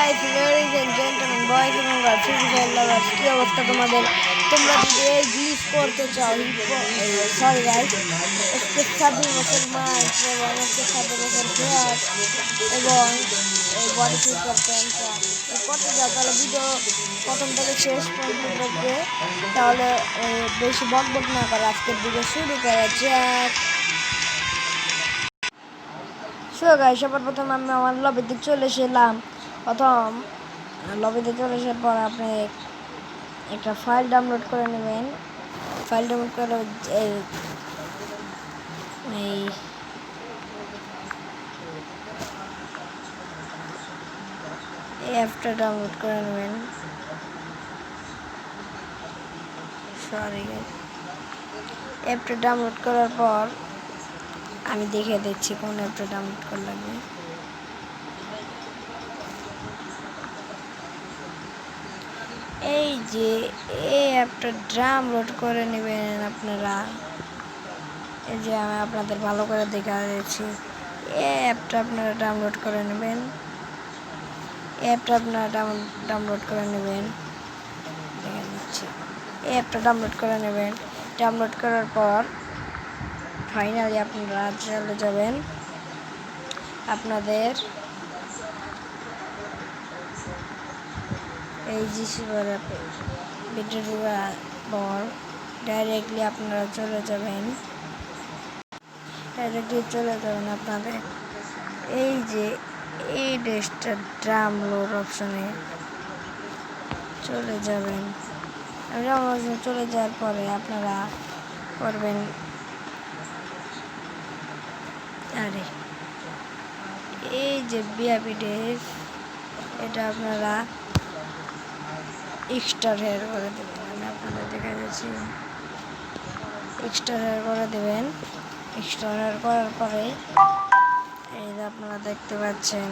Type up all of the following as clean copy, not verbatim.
Guys, ladies and gentlemen, boys এবং girls, free lovers, কি অবস্থা তোমাদের? তোমরা যদি এই জিনিস করতে চাও, সরি গাইস, আজকে 26 বছর মাস এবং আজকে 7 বছর ফেয়ার এবং এই বডি ফিল্টার প্যান্টটা করতে চাও, তাহলে ভিডিও প্রথম থেকে শেষ পর্যন্ত দেখবে। তাহলে বেশি বকবক না করে আজকের ভিডিও শুরু করা যাক। সবার প্রথম আমি আমার লবিতে চলে এসেলাম। প্রথম লবিতে চলে আসার পর আপনি একটা ফাইল ডাউনলোড করে নেবেন। ফাইল ডাউনলোড করে এই অ্যাপটা ডাউনলোড করে নেবেন। অ্যাপটা ডাউনলোড করার পর আমি দেখে দিচ্ছি কোন অ্যাপটা ডাউনলোড করা লাগবে। এই যে এই অ্যাপটা ডাউনলোড করে নেবেন আপনারা। এই যে আমি আপনাদের ভালো করে দেখা দিচ্ছি। এই অ্যাপটা আপনারা ডাউনলোড করে নেবেন। ডাউনলোড করে নেবেন। দেখা দিচ্ছি এই অ্যাপটা ডাউনলোড করে নেবেন। ডাউনলোড করার পর ফাইনালি আপনারা চলে যাবেন আপনাদের এই জিসিবার অ্যাপে। ভিডিও দেওয়ার পর ডাইরেক্টলি আপনারা চলে যাবেন আপনাদের এই যে এই ডেস্কটা ডাউনলোড অপশনে চলে যাবেন। চলে যাওয়ার পরে আপনারা করবেন এই যে ভিআইপি ডেস্ক, এটা আপনারা এক্সট্রা হেয়ার করে দেবেন। আমি আপনাদের দেখা যাচ্ছি এক্সট্রা হেয়ার করে দেবেন। এক্সট্রা হেয়ার করার পরে এই যে আপনারা দেখতে পাচ্ছেন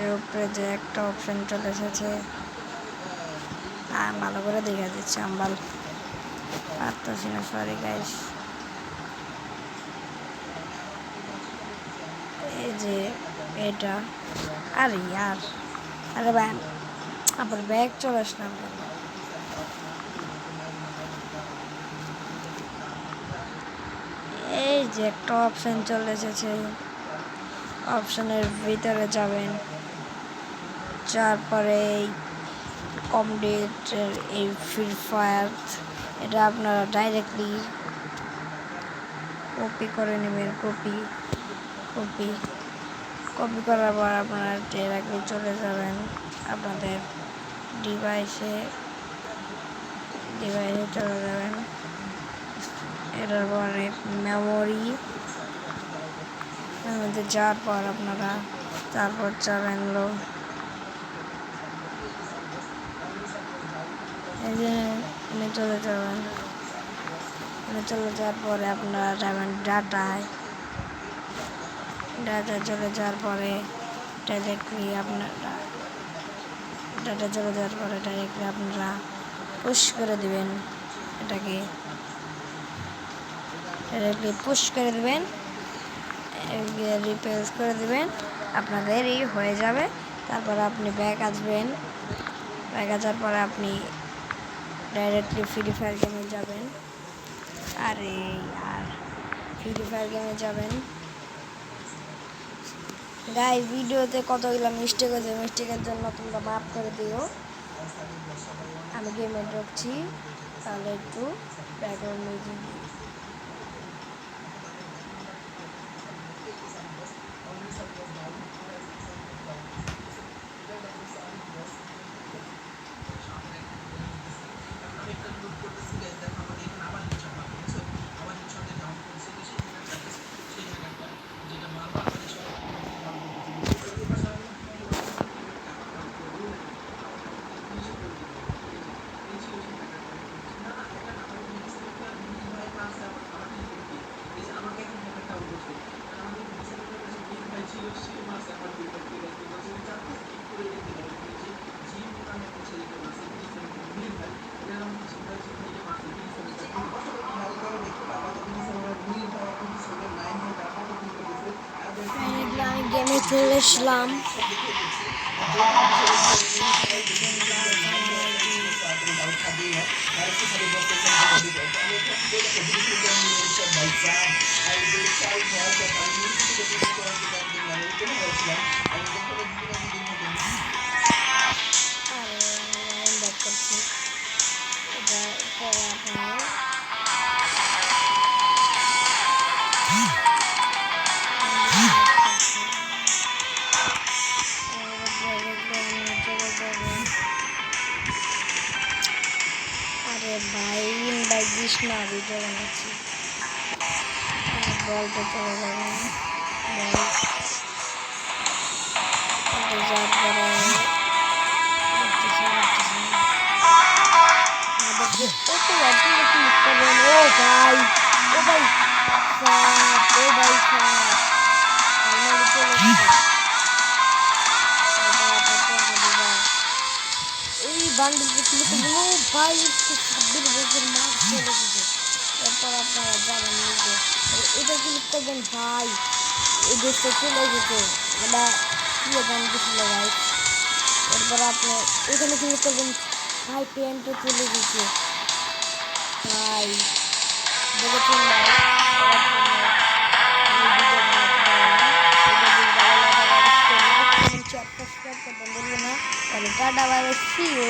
এর উপরে যে একটা অপশন চলে এসেছে। ভালো করে দেখা দিচ্ছে, আমি ভালো পারতেছি না, সরি গাইস। এই যে এটা আরে ভাই আবার ব্যাগ চলে আসলাম। এই যে একটা অপশন চলে এসেছে, অপশনের ভিতরে যাবেন। তারপরে এই কমপ্লিটের এই ফ্রি ফায়ার, এটা আপনারা ডাইরেক্টলি কপি করে নেবেন। কপি করার পর আপনারা ডাইরেক্টলি চলে যাবেন আপনাদের ডিভাইসে চলে যাবেন। এটার পরে মেমোরি যাওয়ার পর আপনারা তারপর যাবেন চলে যাওয়ার পরে আপনারা যাবেন ডাটা চলে যাওয়ার পরে ডাইরেক্টলি আপনারা পুশ করে দিবেন। এটাকে ডাইরেক্টলি পুশ করে দিবেন, রিপ্লেস করে দিবেন, আপনাদের এই হয়ে যাবে। তারপর আপনি ব্যাক আসবেন। ব্যাক আসার পরে আপনি ডাইরেক্টলি ফ্রি ফায়ার গেমে যাবেন। ফ্রি ফায়ার গেমে যাবেন। গাইস, ভিডিওতে কতগুলো মিস্টেক হয়েছে, মিস্টেকের জন্য তোমরা মাফ করে দিও। আমি গেমে ঢুকছি, তাহলে একটু ব্যাকগ্রাউন্ড মিউজিক দিই। আমি গেমে চলে আসলাম। अरे भाई इनवाइट दिस ना वीडियो बनाচ্ছি বলতে চলে যাবে ডিজার্ভ করে तो वाटी में क्लिक कर रहे हैं ओ भाई साहब फाइनली चले गए এই বান্ডেল पे क्लिक कर लो भाई इसके 26 বছর মাস চলে গেছে এরপর আপনারা জানেন নিজে এটা ক্লিক করবেন ভাই এই দেশে চলে গেছে আমরা কি গান দিছিল ভাই এরপর আপনি এখানে ক্লিক করবেন ভাই পেন্টে চলে গেছে ভাই দেখেছেন ভাই চ্যাপ্টার করতে বলবো না তাহলে tata bye bye see you